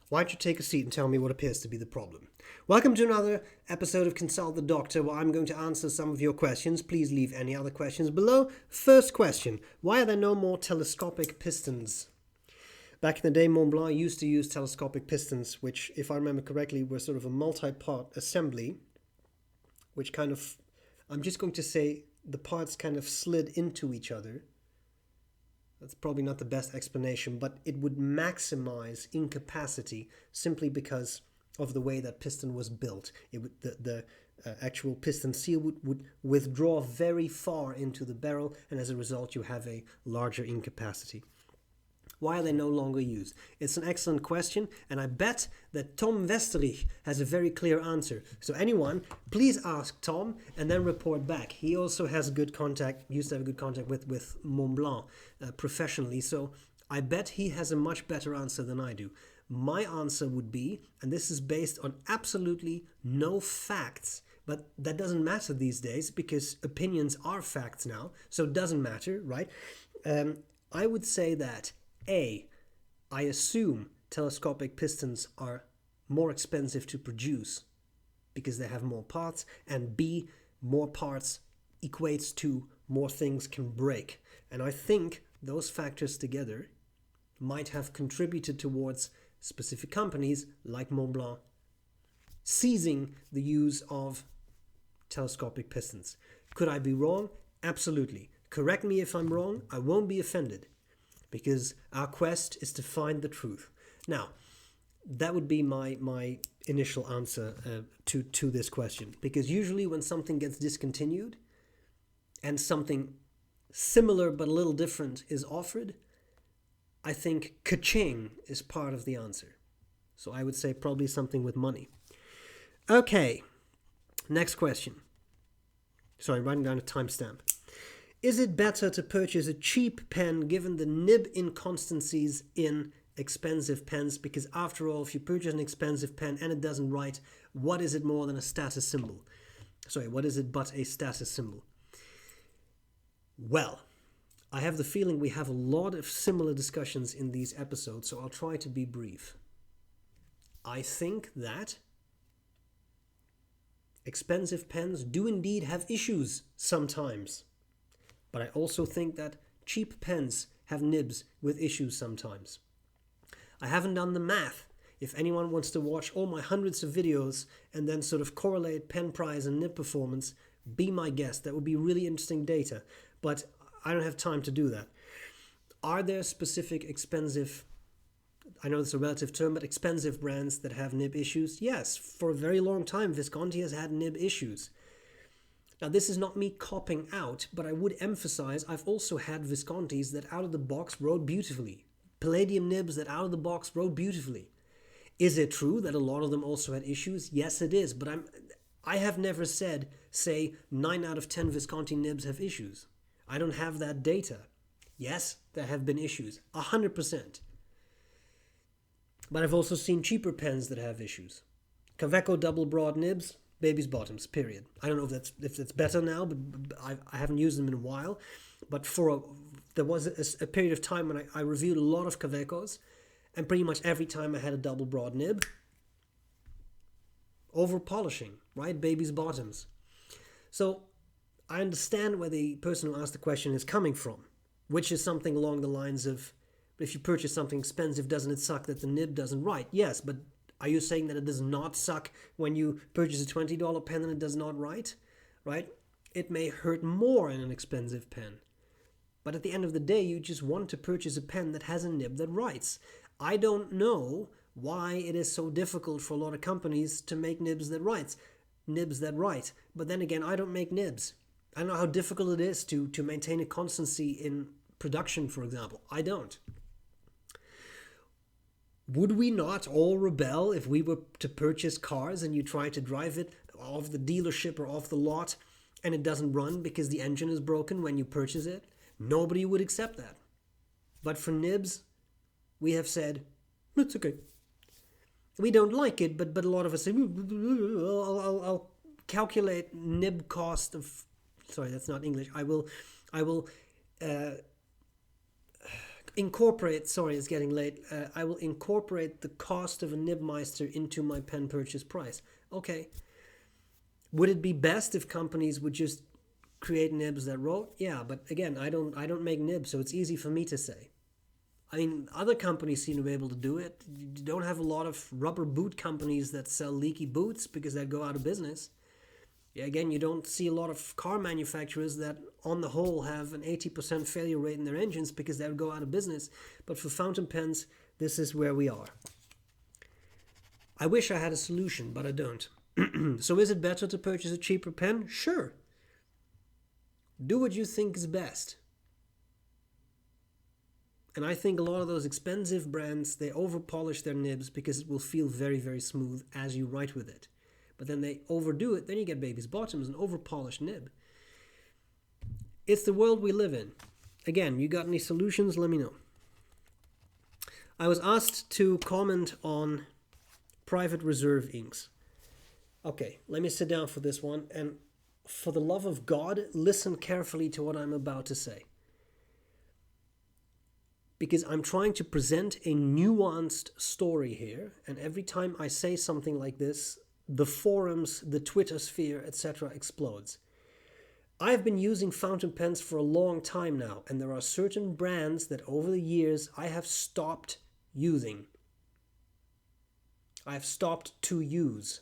Why don't you take a seat and tell me what appears to be the problem? Welcome to another episode of Consult the Doctor, where I'm going to answer some of your questions. Please leave any other questions below. First question, why are there no more telescopic pistons? Back in the day, Mont Blanc used to use telescopic pistons, which, if I remember correctly, were sort of a multi-part assembly, which kind of, I'm just going to say, the parts kind of slid into each other. That's probably not the best explanation, but it would maximize ink capacity simply because of the way that piston was built. It would, the actual piston seal would withdraw very far into the barrel, and as a result you have a larger ink capacity. Why are they no longer used? It's an excellent question, and I bet that Tom Westerich has a very clear answer. So anyone, please ask Tom and then report back. He also has good contact, used to have good contact with Mont Blanc professionally, so I bet he has a much better answer than I do. My answer would be, and this is based on absolutely no facts, but that doesn't matter these days because opinions are facts now, so it doesn't matter, right? I would say that I assume telescopic pistons are more expensive to produce because they have more parts, and B, more parts equates to more things can break. And I think those factors together might have contributed towards specific companies like Mont Blanc ceasing the use of telescopic pistons. Could I be wrong? Absolutely. Correct me if I'm wrong. I won't be offended, because our quest is to find the truth. Now, that would be my initial answer to this question, because usually when something gets discontinued and something similar but a little different is offered, I think ka-ching is part of the answer. So I would say probably something with money. Okay, next question. Sorry, I'm writing down a timestamp. Is it better to purchase a cheap pen given the nib inconsistencies in expensive pens? Because after all, if you purchase an expensive pen and it doesn't write, what is it more than a status symbol? Sorry, what is it but a status symbol? Well, I have the feeling we have a lot of similar discussions in these episodes, so I'll try to be brief. I think that expensive pens do indeed have issues sometimes. But I also think that cheap pens have nibs with issues sometimes. I haven't done the math. If anyone wants to watch all my hundreds of videos and then sort of correlate pen price and nib performance, be my guest. That would be really interesting data. But I don't have time to do that. Are there specific expensive, I know it's a relative term, but expensive brands that have nib issues? Yes, for a very long time Visconti has had nib issues. Now, this is not me copping out, but I would emphasize I've also had Viscontis that out of the box wrote beautifully. Palladium nibs that out of the box wrote beautifully. Is it true that a lot of them also had issues? Yes, it is, but I have never said, say, 9 out of 10 Visconti nibs have issues. I don't have that data. Yes, there have been issues, 100%. But I've also seen cheaper pens that have issues. Kaweco double broad nibs, baby's bottoms, period. I don't know if that's better now, but I haven't used them in a while. But there was a period of time when I reviewed a lot of Kawecos, and pretty much every time I had a double broad nib, over polishing, right? Baby's bottoms. So I understand where the person who asked the question is coming from, which is something along the lines of, if you purchase something expensive, doesn't it suck that the nib doesn't write? Yes, but are you saying that it does not suck when you purchase a $20 pen and it does not write? Right? It may hurt more in an expensive pen. But at the end of the day, you just want to purchase a pen that has a nib that writes. I don't know why it is so difficult for a lot of companies to make nibs that write. But then again, I don't make nibs. I don't know how difficult it is to maintain a constancy in production, for example. I don't. Would we not all rebel if we were to purchase cars and you try to drive it off the dealership or off the lot and it doesn't run because the engine is broken when you purchase it? Nobody would accept that. But for nibs, we have said, it's okay. We don't like it, but a lot of us say, I'll calculate nib cost of, sorry, that's not English. I will sorry, it's getting late. I will incorporate the cost of a Nibmeister into my pen purchase price. Okay. Would it be best if companies would just create nibs that wrote? Yeah, but again, I don't make nibs, so it's easy for me to say. I mean, other companies seem to be able to do it. You don't have a lot of rubber boot companies that sell leaky boots because they go out of business. Yeah, again, you don't see a lot of car manufacturers that, on the whole, have an 80% failure rate in their engines because they would go out of business. But for fountain pens, this is where we are. I wish I had a solution, but I don't. So is it better to purchase a cheaper pen? Sure. Do what you think is best. And I think a lot of those expensive brands, they over-polish their nibs because it will feel very, very smooth as you write with it. But then they overdo it, then you get baby's bottoms, an over-polished nib. It's the world we live in. Again, you got any solutions? Let me know. I was asked to comment on private reserve inks. Okay, let me sit down for this one, and for the love of God, listen carefully to what I'm about to say. Because I'm trying to present a nuanced story here, and every time I say something like this, the forums, the Twitter sphere, etc. explodes. I've been using fountain pens for a long time now, and there are certain brands that over the years I have stopped using. I have stopped to use.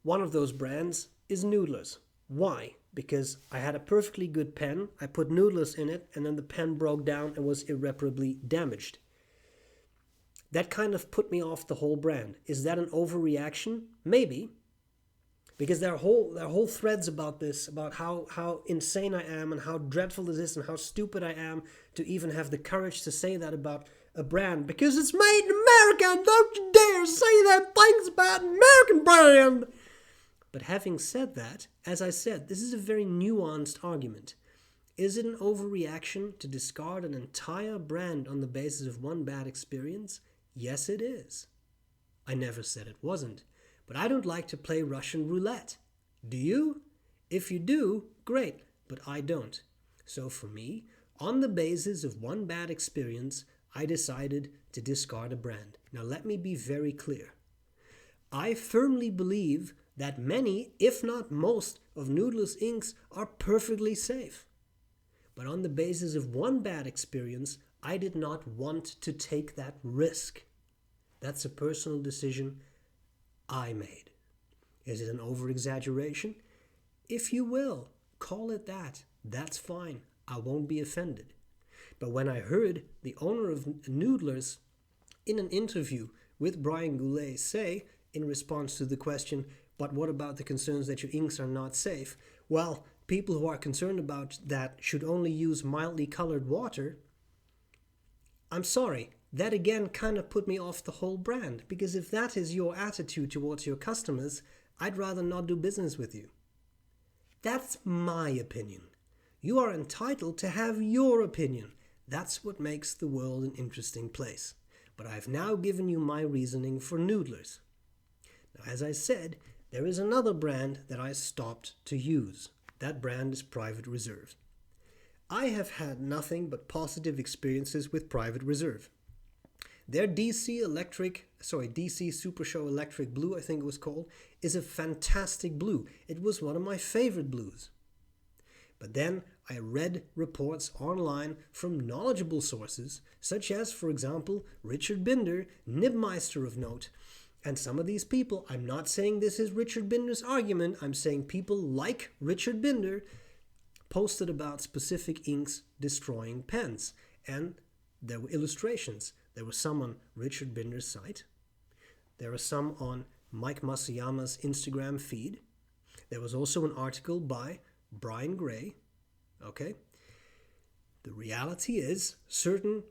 One of those brands is Noodlers. Why? Because I had a perfectly good pen, I put Noodlers in it, and then the pen broke down and was irreparably damaged. That kind of put me off the whole brand. Is that an overreaction? Maybe. Because there are whole threads about this, about how insane I am and how dreadful this is and how stupid I am to even have the courage to say that about a brand. Because it's made in America, and don't you dare say that things about an American brand! But having said that, as I said, this is a very nuanced argument. Is it an overreaction to discard an entire brand on the basis of one bad experience? Yes, it is. I never said it wasn't. But I don't like to play Russian roulette. Do you? If you do, great, but I don't. So for me, on the basis of one bad experience, I decided to discard a brand. Now let me be very clear. I firmly believe that many, if not most, of Noodler's inks are perfectly safe. But on the basis of one bad experience, I did not want to take that risk. That's a personal decision I made. Is it an over-exaggeration? If you will, call it that. That's fine. I won't be offended. But when I heard the owner of Noodlers in an interview with Brian Goulet say, in response to the question, but what about the concerns that your inks are not safe? Well, people who are concerned about that should only use mildly colored water. I'm sorry, that again kind of put me off the whole brand, because if that is your attitude towards your customers, I'd rather not do business with you. That's my opinion. You are entitled to have your opinion. That's what makes the world an interesting place. But I've now given you my reasoning for Noodlers. Now, as I said, there is another brand that I stopped to use. That brand is Private Reserve. I have had nothing but positive experiences with Private Reserve. Their DC Super Show Electric Blue, I think it was called, is a fantastic blue. It was one of my favorite blues. But then I read reports online from knowledgeable sources, such as, for example, Richard Binder, Nibmeister of note. And some of these people, I'm not saying this is Richard Binder's argument, I'm saying people like Richard Binder posted about specific inks destroying pens. And there were illustrations. There were some on Richard Binder's site. There were some on Mike Masuyama's Instagram feed. There was also an article by Brian Gray. Okay? The reality is certain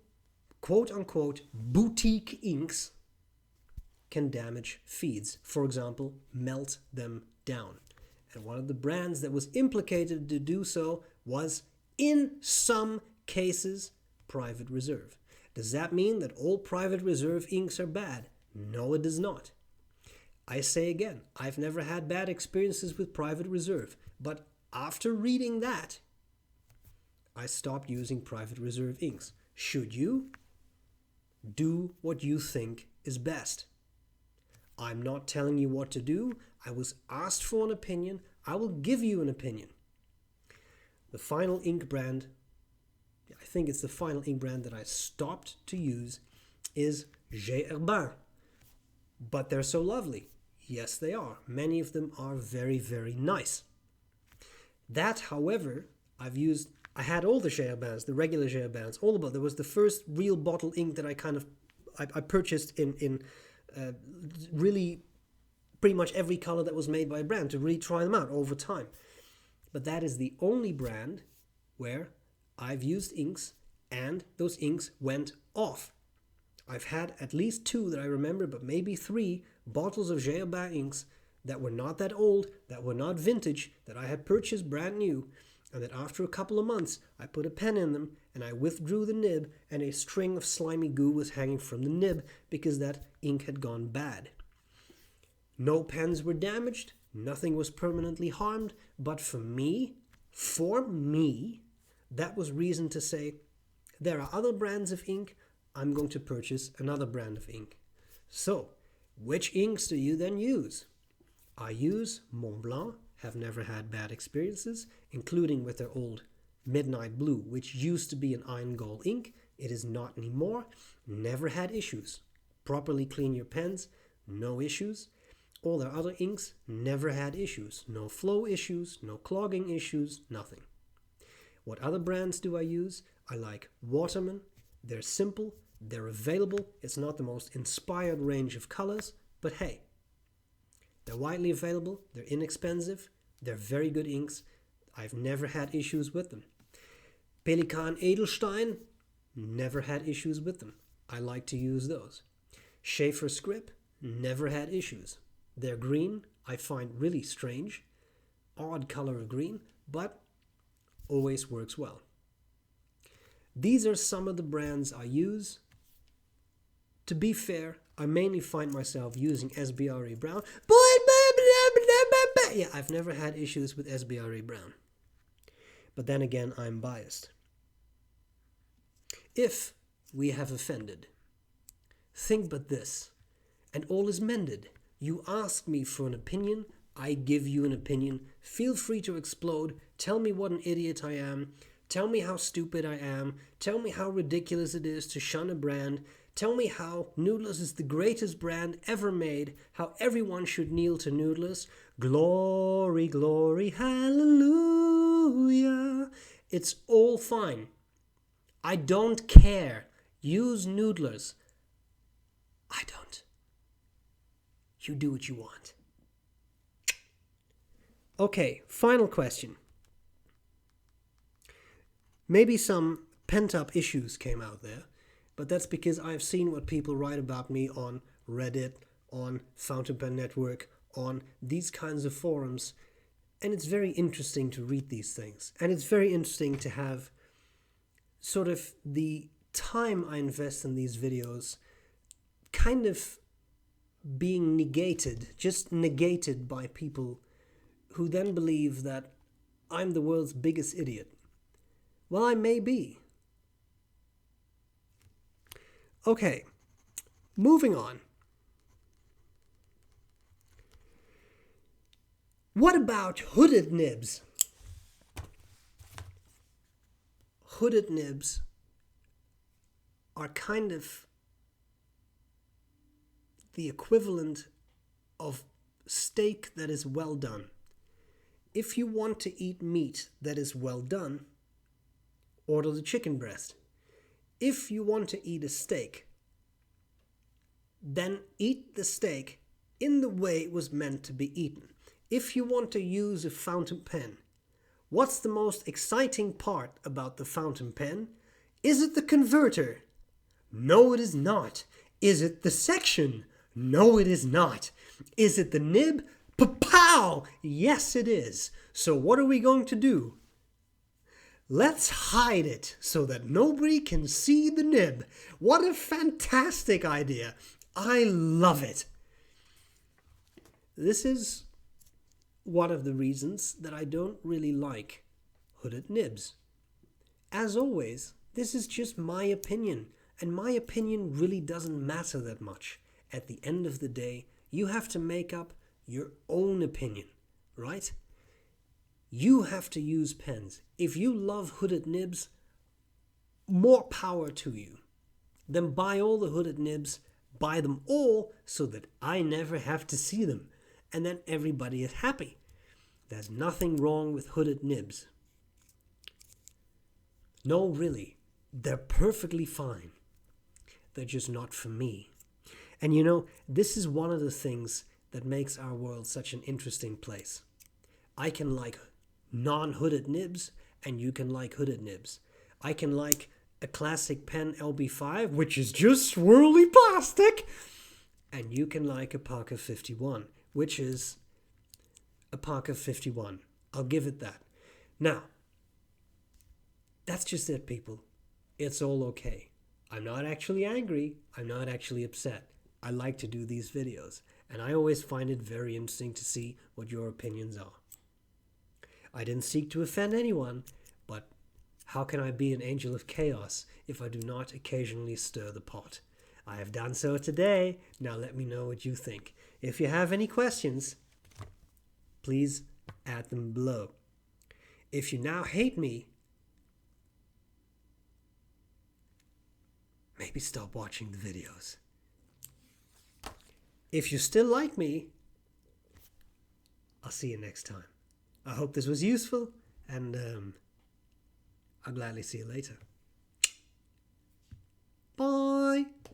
quote-unquote boutique inks can damage feeds. For example, melt them down. And one of the brands that was implicated to do so was, in some cases, Private Reserve. Does that mean that all Private Reserve inks are bad? No, it does not. I say again, I've never had bad experiences with Private Reserve, but after reading that, I stopped using private reserve inks. Should you? Do what you think is best. I'm not telling you what to do. I was asked for an opinion. I will give you an opinion. The final ink brand, I think it's the final ink brand that I stopped to use, is B.R.E. But they're so lovely. Yes, they are. Many of them are very, very nice. That, however, I had all the B.R.E., the regular B.R.E., all about. There was the first real bottle ink that I purchased in really pretty much every color that was made by a brand to really try them out over time. But that is the only brand where I've used inks and those inks went off. I've had at least 2 that I remember, but maybe 3 bottles of B.R.E. inks that were not that old, that were not vintage, that I had purchased brand new, and that after a couple of months I put a pen in them and I withdrew the nib and a string of slimy goo was hanging from the nib because that ink had gone bad. No pens were damaged, nothing was permanently harmed, but for me, that was reason to say, there are other brands of ink, I'm going to purchase another brand of ink. So, which inks do you then use? I use Mont Blanc, have never had bad experiences, including with their old Midnight Blue, which used to be an iron gall ink. It is not anymore. Never had issues. Properly clean your pens, no issues. All their other inks never had issues. No flow issues, no clogging issues, nothing. What other brands do I use? I like Waterman. They're simple, they're available. It's not the most inspired range of colors, but hey, they're widely available, they're inexpensive, they're very good inks. I've never had issues with them. Pelikan Edelstein, never had issues with them. I like to use those. Schaefer Scrip, never had issues. They're green, I find really strange. Odd color of green, but always works well. These are some of the brands I use. To be fair, I mainly find myself using sbrebrown. Yeah, I've never had issues with sbrebrown. But then again, I'm biased. If we have offended, think but this, and all is mended. You ask me for an opinion, I give you an opinion. Feel free to explode. Tell me what an idiot I am. Tell me how stupid I am. Tell me how ridiculous it is to shun a brand. Tell me how Noodlers is the greatest brand ever made. How everyone should kneel to Noodlers. Glory, glory, hallelujah. It's all fine. I don't care. Use Noodlers. I don't. You do what you want. Okay, final question. Maybe some pent-up issues came out there, but that's because I've seen what people write about me on Reddit, on Fountain Pen Network, on these kinds of forums, and it's very interesting to read these things. And it's very interesting to have sort of the time I invest in these videos kind of being negated, just negated by people who then believe that I'm the world's biggest idiot. Well, I may be. Okay, moving on. What about hooded nibs? Hooded nibs are kind of the equivalent of steak that is well done. If you want to eat meat that is well done, order the chicken breast. If you want to eat a steak, then eat the steak in the way it was meant to be eaten. If you want to use a fountain pen, what's the most exciting part about the fountain pen? Is it the converter? No, it is not. Is it the section? No, it is not. Is it the nib? Pa-pow! Yes, it is. So what are we going to do? Let's hide it so that nobody can see the nib. What a fantastic idea. I love it. This is one of the reasons that I don't really like hooded nibs. as always, this is just my opinion, and my opinion really doesn't matter that much. At the end of the day, you have to make up your own opinion, right? You have to use pens. If you love hooded nibs, more power to you. Then buy all the hooded nibs, buy them all so that I never have to see them. And then everybody is happy. There's nothing wrong with hooded nibs. No, really, they're perfectly fine. They're just not for me. And you know, this is one of the things that makes our world such an interesting place. I can like non-hooded nibs, and you can like hooded nibs. I can like a classic pen LB5, which is just swirly plastic, and you can like a Parker 51, which is a Parker 51. I'll give it that. Now, that's just it, people. It's all okay. I'm not actually angry. I'm not actually upset. I like to do these videos, and I always find it very interesting to see what your opinions are. I didn't seek to offend anyone, but how can I be an angel of chaos if I do not occasionally stir the pot? I have done so today. Now let me know what you think. If you have any questions, please add them below. If you now hate me, maybe stop watching the videos. If you still like me, I'll see you next time. I hope this was useful, and I'll gladly see you later. Bye!